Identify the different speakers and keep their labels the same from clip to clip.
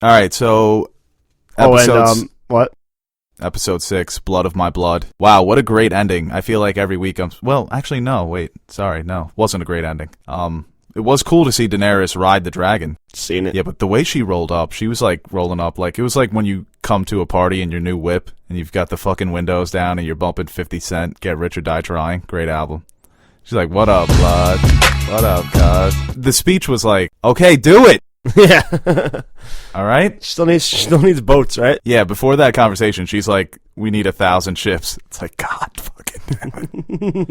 Speaker 1: All right, so
Speaker 2: what?
Speaker 1: Episode 6, Blood of My Blood. Wow, what a great ending. I feel like every week wasn't a great ending. It was cool to see Daenerys ride the dragon.
Speaker 2: Seen it.
Speaker 1: Yeah, but the way she rolled up, she was like rolling up like it was like when you come to a party in your new whip and you've got the fucking windows down and you're bumping 50 Cent, Get Rich or Die Trying. Great album. She's like, "What up, blood? What up, cuz?" The speech was like, "Okay, do it."
Speaker 2: Yeah.
Speaker 1: All right.
Speaker 2: She still needs boats, right?
Speaker 1: Yeah. Before that conversation, she's like, "We need 1,000 ships." It's like, God fucking damn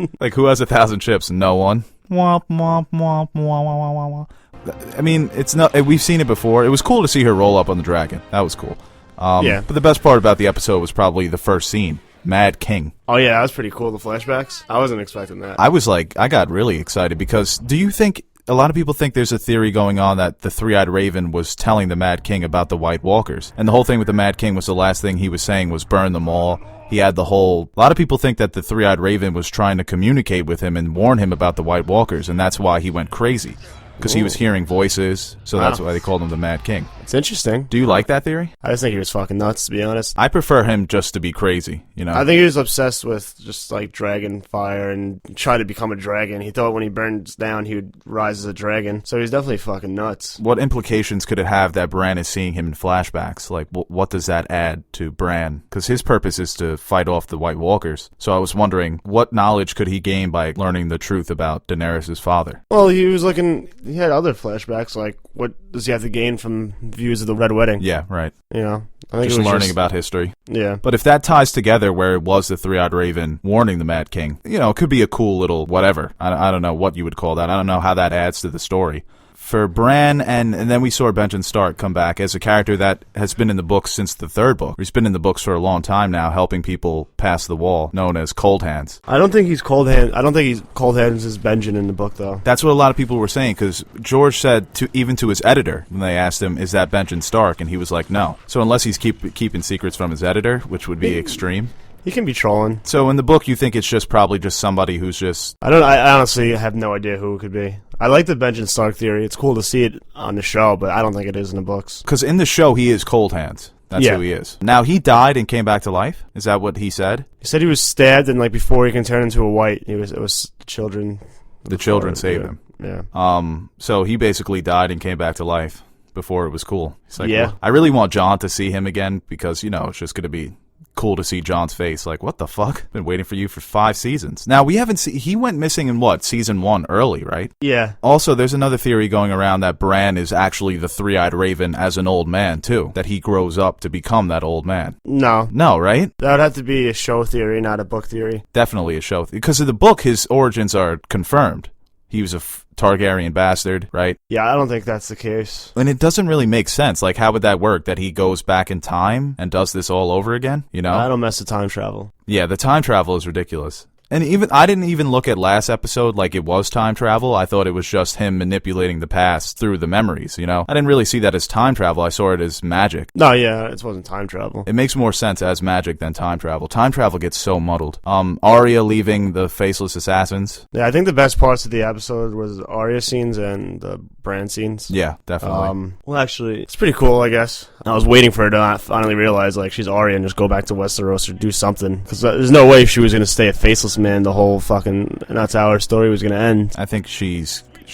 Speaker 1: it. Like, who has 1,000 ships? No one. Womp womp womp womp womp womp. I mean, it's not. We've seen it before. It was cool to see her roll up on the dragon. That was cool.
Speaker 2: Yeah.
Speaker 1: But the best part about the episode was probably the first scene. Mad King.
Speaker 2: Oh yeah, that was pretty cool. The flashbacks. I wasn't expecting that.
Speaker 1: I got really excited because do you think a lot of people think there's a theory going on that the Three-Eyed Raven was telling the Mad King about the White Walkers, and the whole thing with the Mad King was the last thing he was saying was burn them all. He had a lot of people think that the Three-Eyed Raven was trying to communicate with him and warn him about the White Walkers, and that's why he went crazy. Because he was hearing voices, so that's why they called him the Mad King.
Speaker 2: It's interesting.
Speaker 1: Do you like that theory?
Speaker 2: I just think he was fucking nuts, to be honest.
Speaker 1: I prefer him just to be crazy, you know?
Speaker 2: I think he was obsessed with just, like, dragon fire and tried to become a dragon. He thought when he burns down, he would rise as a dragon. So he's definitely fucking nuts.
Speaker 1: What implications could it have that Bran is seeing him in flashbacks? Like, what does that add to Bran? Because his purpose is to fight off the White Walkers. So I was wondering, what knowledge could he gain by learning the truth about Daenerys' father?
Speaker 2: Well, he had other flashbacks, like, what does he have to gain from views of the Red Wedding?
Speaker 1: Yeah, right.
Speaker 2: You know? I think
Speaker 1: just learning about history.
Speaker 2: Yeah.
Speaker 1: But if that ties together where it was the Three-Eyed Raven warning the Mad King, you know, it could be a cool little whatever. I don't know what you would call that. I don't know how that adds to the story. For Bran, and then we saw Benjen Stark come back as a character that has been in the books since the third book. He's been in the books for a long time now, helping people pass the wall, known as Cold Hands.
Speaker 2: I don't think he's Cold Hands. I don't think he's Cold Hands as Benjen in the book, though.
Speaker 1: That's what a lot of people were saying, because George said, even to his editor, when they asked him, is that Benjen Stark? And he was like, no. So unless he's keeping secrets from his editor, which would be extreme.
Speaker 2: He can be trolling.
Speaker 1: So in the book, you think it's probably just somebody who's just...
Speaker 2: I honestly have no idea who it could be. I like the Benjen Stark theory. It's cool to see it on the show, but I don't think it is in the books.
Speaker 1: Because in the show, he is Cold Hands. That's who he is. Now, he died and came back to life? Is that what he said?
Speaker 2: He said he was stabbed, and like before he can turn into a white, it was children.
Speaker 1: The children saved him.
Speaker 2: Yeah.
Speaker 1: So he basically died and came back to life before it was cool. He's like,
Speaker 2: yeah.
Speaker 1: Well, I really want Jon to see him again because, you know, it's just going to be cool to see Jon's face. Like, what the fuck? Been waiting for you for 5 seasons. Now, we haven't seen... He went missing in, season 1 early, right?
Speaker 2: Yeah.
Speaker 1: Also, there's another theory going around that Bran is actually the Three-Eyed Raven as an old man, too. That he grows up to become that old man.
Speaker 2: No.
Speaker 1: No, right?
Speaker 2: That would have to be a show theory, not a book theory.
Speaker 1: Definitely a show. Because of the book, his origins are confirmed. He was a Targaryen bastard, right?
Speaker 2: Yeah, I don't think that's the case.
Speaker 1: And it doesn't really make sense. Like, how would that work? That he goes back in time and does this all over again? You know?
Speaker 2: I don't mess with time travel.
Speaker 1: Yeah, the time travel is ridiculous. And I didn't even look at last episode like it was time travel. I thought it was just him manipulating the past through the memories, you know? I didn't really see that as time travel. I saw it as magic.
Speaker 2: No, yeah, it wasn't time travel.
Speaker 1: It makes more sense as magic than time travel. Time travel gets so muddled. Arya leaving the Faceless Assassins.
Speaker 2: Yeah, I think the best parts of the episode was the Arya scenes and the Bran scenes.
Speaker 1: Yeah, definitely.
Speaker 2: Well, actually, it's pretty cool, I guess. I was waiting for her to finally realize, like, she's Arya and just go back to Westeros or do something. Because there's no way she was going to stay a Faceless Man the whole fucking... That's how her story was going to end.
Speaker 1: I think she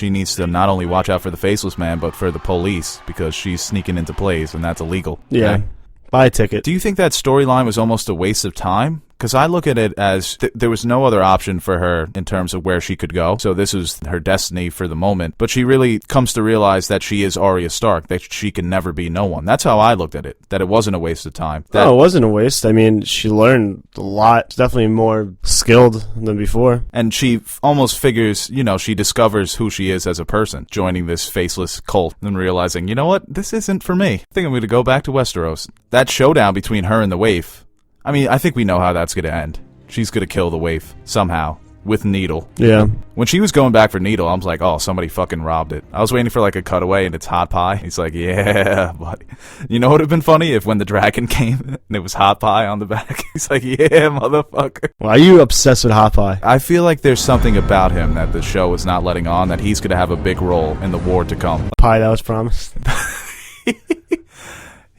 Speaker 1: needs to not only watch out for the Faceless Man, but for the police, because she's sneaking into plays, and that's illegal.
Speaker 2: Yeah.
Speaker 1: Okay?
Speaker 2: Buy a ticket.
Speaker 1: Do you think that storyline was almost a waste of time? Because I look at it as there was no other option for her in terms of where she could go. So this was her destiny for the moment. But she really comes to realize that she is Arya Stark, that she can never be no one. That's how I looked at it, that it wasn't a waste of time.
Speaker 2: No, it wasn't a waste. I mean, she learned a lot. She's definitely more skilled than before.
Speaker 1: And she almost figures, you know, she discovers who she is as a person, joining this faceless cult and realizing, you know what, this isn't for me. I think I'm going to go back to Westeros. That showdown between her and the waif, I mean, I think we know how that's going to end. She's going to kill the waif somehow with Needle.
Speaker 2: Yeah.
Speaker 1: When she was going back for Needle, I was like, oh, somebody fucking robbed it. I was waiting for like a cutaway and it's Hot Pie. He's like, yeah, buddy. You know what would have been funny if when the dragon came and it was Hot Pie on the back? He's like, yeah, motherfucker.
Speaker 2: Why are you obsessed with Hot Pie?
Speaker 1: I feel like there's something about him that the show is not letting on, that he's going to have a big role in the war to come.
Speaker 2: Pie that was promised.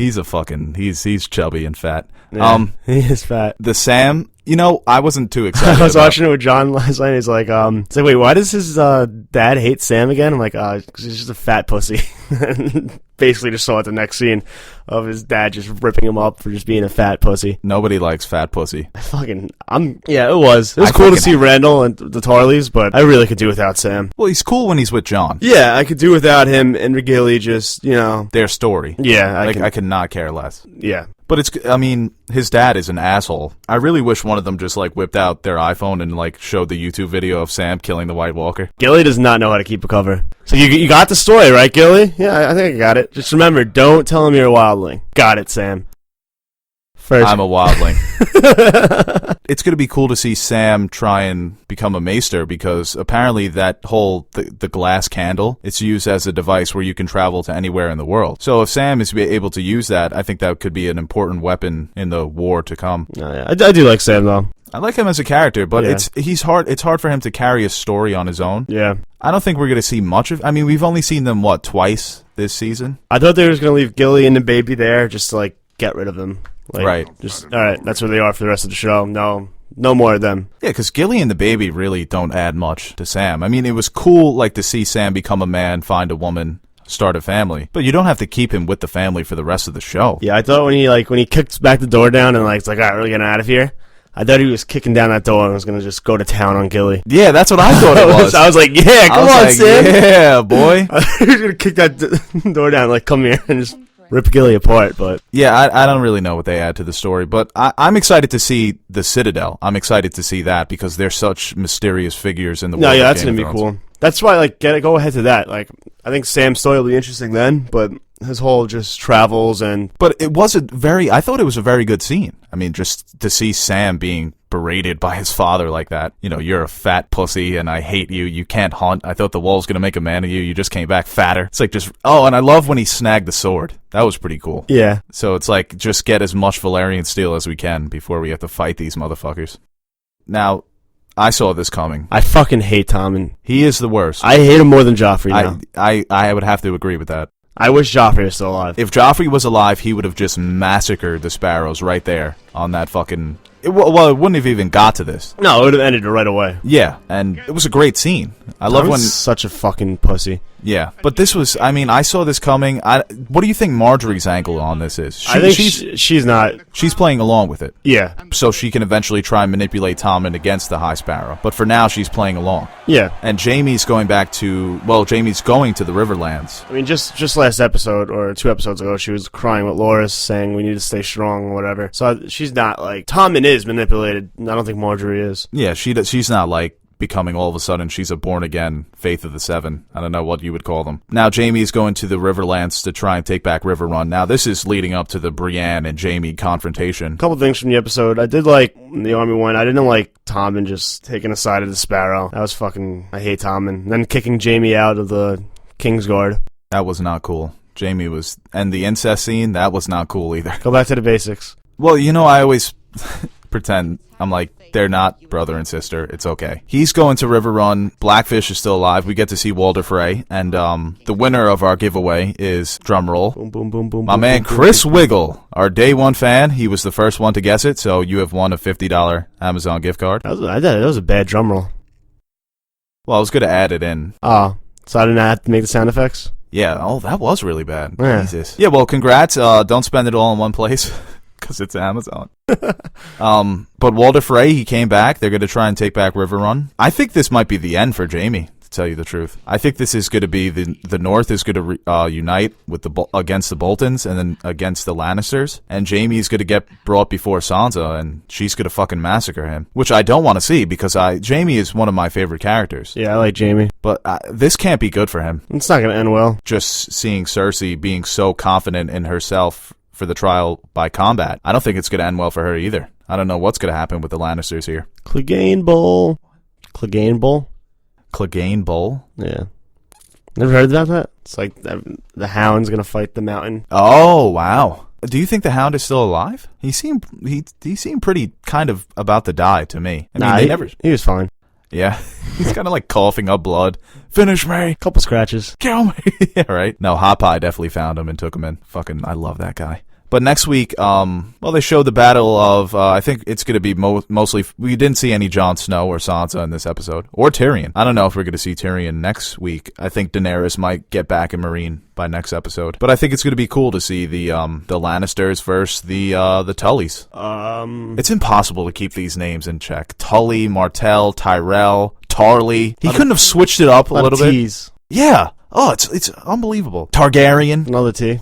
Speaker 1: He's chubby and fat.
Speaker 2: Yeah, he is fat.
Speaker 1: The Sam, I wasn't too excited.
Speaker 2: I was watching it with John last night. He's like, wait, why does his dad hate Sam again? I'm like, 'cause he's just a fat pussy. Basically, just saw it the next scene of his dad just ripping him up for just being a fat pussy.
Speaker 1: Nobody likes fat pussy.
Speaker 2: Yeah, it was. It was cool to see Randall and the Tarleys, but I really could do without Sam.
Speaker 1: Well, he's cool when he's with John.
Speaker 2: Yeah, I could do without him and Regilly just,
Speaker 1: Their story.
Speaker 2: Yeah,
Speaker 1: I could not care less.
Speaker 2: Yeah.
Speaker 1: But his dad is an asshole. I really wish one of them just, whipped out their iPhone and, showed the YouTube video of Sam killing the White Walker.
Speaker 2: Gilly does not know how to keep a cover. So you got the story, right, Gilly? Yeah, I think I got it. Just remember, don't tell him you're a wildling. Got it, Sam. First.
Speaker 1: I'm a wildling. It's going to be cool to see Sam try and become a maester, because apparently that whole the glass candle, it's used as a device where you can travel to anywhere in the world. So if Sam is able to use that, I think that could be an important weapon in the war to come.
Speaker 2: Oh, yeah. I do like Sam, though.
Speaker 1: I like him as a character, but
Speaker 2: Yeah.
Speaker 1: it's hard for him to carry a story on his own.
Speaker 2: Yeah.
Speaker 1: I don't think we're going to see much of. We've only seen them twice this season.
Speaker 2: I thought they were just going to leave Gilly and the baby there just to, get rid of them.
Speaker 1: Right.
Speaker 2: Just, all right, that's where they are for the rest of the show. No more of them.
Speaker 1: Yeah, because Gilly and the baby really don't add much to Sam. It was cool, to see Sam become a man, find a woman, start a family, but you don't have to keep him with the family for the rest of the show.
Speaker 2: Yeah, I thought when he kicked back the door down and it's like, all right, we're getting out of here. I thought he was kicking down that door and was gonna just go to town on Gilly.
Speaker 1: Yeah, that's what I thought it was.
Speaker 2: I was like, yeah, come on, Sam.
Speaker 1: Yeah, boy.
Speaker 2: He was gonna kick that door down, come here and just rip Gilly apart, but...
Speaker 1: Yeah, I don't really know what they add to the story, but I'm excited to see the Citadel. I'm excited to see that, because they're such mysterious figures in the world.
Speaker 2: No, yeah,
Speaker 1: of
Speaker 2: that's
Speaker 1: Game
Speaker 2: gonna
Speaker 1: of
Speaker 2: be
Speaker 1: Thrones.
Speaker 2: cool. That's why, go ahead to that. I think Sam's story will be interesting then, but his whole just travels and...
Speaker 1: But it was I thought it was a very good scene. Just to see Sam being berated by his father like that. You're a fat pussy and I hate you. You can't hunt. I thought the wolf's gonna make a man of you. You just came back fatter. It's and I love when he snagged the sword. That was pretty cool.
Speaker 2: Yeah.
Speaker 1: So it's just get as much Valyrian steel as we can before we have to fight these motherfuckers. Now, I saw this coming.
Speaker 2: I fucking hate Tommen.
Speaker 1: He is the worst.
Speaker 2: I hate him more than Joffrey now.
Speaker 1: I would have to agree with that.
Speaker 2: I wish Joffrey was still alive.
Speaker 1: If Joffrey was alive, he would have just massacred the sparrows right there on that fucking... it wouldn't have even got to this.
Speaker 2: No, it would have ended it right away.
Speaker 1: Yeah, and it was a great scene. I love when...
Speaker 2: such a fucking pussy.
Speaker 1: Yeah, but this was... I saw this coming. What do you think Marjorie's angle on this is?
Speaker 2: I think she's not...
Speaker 1: She's playing along with it.
Speaker 2: Yeah.
Speaker 1: So she can eventually try and manipulate Tommen against the High Sparrow. But for now, she's playing along.
Speaker 2: Yeah.
Speaker 1: And Jaime's going back to... Well, Jaime's going to the Riverlands.
Speaker 2: Just last episode, or 2 episodes ago, she was crying with Loras, saying we need to stay strong or whatever. So she's not Tommen is manipulated. I don't think Marjorie is.
Speaker 1: Yeah, she's not becoming all of a sudden she's a born-again Faith of the Seven. I don't know what you would call them. Now Jaime's going to the Riverlands to try and take back River Run. Now this is leading up to the Brienne and Jaime confrontation.
Speaker 2: A couple things from the episode. I did like the army one. I didn't like Tommen just taking a side of the Sparrow. That was fucking... I hate Tommen. And then kicking Jaime out of the Kingsguard.
Speaker 1: That was not cool. Jaime was... And the incest scene, that was not cool either.
Speaker 2: Go back to the basics.
Speaker 1: Well, I always... pretend I'm they're not brother and sister. It's okay. He's going to River Run. Blackfish is still alive. We get to see Walder Frey, and the winner of our giveaway is, drumroll,
Speaker 2: boom, boom, boom, boom,
Speaker 1: my
Speaker 2: boom,
Speaker 1: man
Speaker 2: boom,
Speaker 1: Chris
Speaker 2: boom.
Speaker 1: Wiggle, our day one fan. He was the first one to guess it, so you have won a $50 Amazon gift card.
Speaker 2: That was a bad drum roll.
Speaker 1: Well, I was going to add it in.
Speaker 2: Oh, so I didn't have to make the sound effects?
Speaker 1: Yeah. Oh, that was really bad.
Speaker 2: Yeah.
Speaker 1: Jesus. Yeah. Well, congrats. Don't spend it all in one place. Because it's Amazon. But Walder Frey, he came back. They're going to try and take back River Run. I think this might be the end for Jaime, to tell you the truth. I think this is going to be the North is going to unite with against the Boltons and then against the Lannisters. And Jaime's going to get brought before Sansa, and she's going to fucking massacre him. Which I don't want to see, because Jaime is one of my favorite characters.
Speaker 2: Yeah, I like Jaime.
Speaker 1: But this can't be good for him.
Speaker 2: It's not going to end well.
Speaker 1: Just seeing Cersei being so confident in herself for the trial by combat. I don't think it's going to end well for her either. I don't know what's going to happen with the Lannisters here.
Speaker 2: Clegane Bowl. Clegane Bowl?
Speaker 1: Clegane Bowl?
Speaker 2: Yeah. Never heard about that? It's the Hound's going to fight the Mountain.
Speaker 1: Oh, wow. Do you think the Hound is still alive? He seemed pretty kind of about to die to me.
Speaker 2: He was fine.
Speaker 1: Yeah. He's kind of coughing up blood. Finish me.
Speaker 2: Couple scratches.
Speaker 1: Kill me. Yeah, right. No, Hot Pie definitely found him and took him in. Fucking, I love that guy. But next week, they showed the battle of, I think it's going to be mostly, we didn't see any Jon Snow or Sansa in this episode, or Tyrion. I don't know if we're going to see Tyrion next week. I think Daenerys might get back in Meereen by next episode. But I think it's going to be cool to see the Lannisters versus the Tullys. It's impossible to keep these names in check. Tully, Martell, Tyrell, Tarly. He couldn't have switched it up a little bit.
Speaker 2: T's.
Speaker 1: Yeah. Oh, it's unbelievable. Targaryen.
Speaker 2: Another T.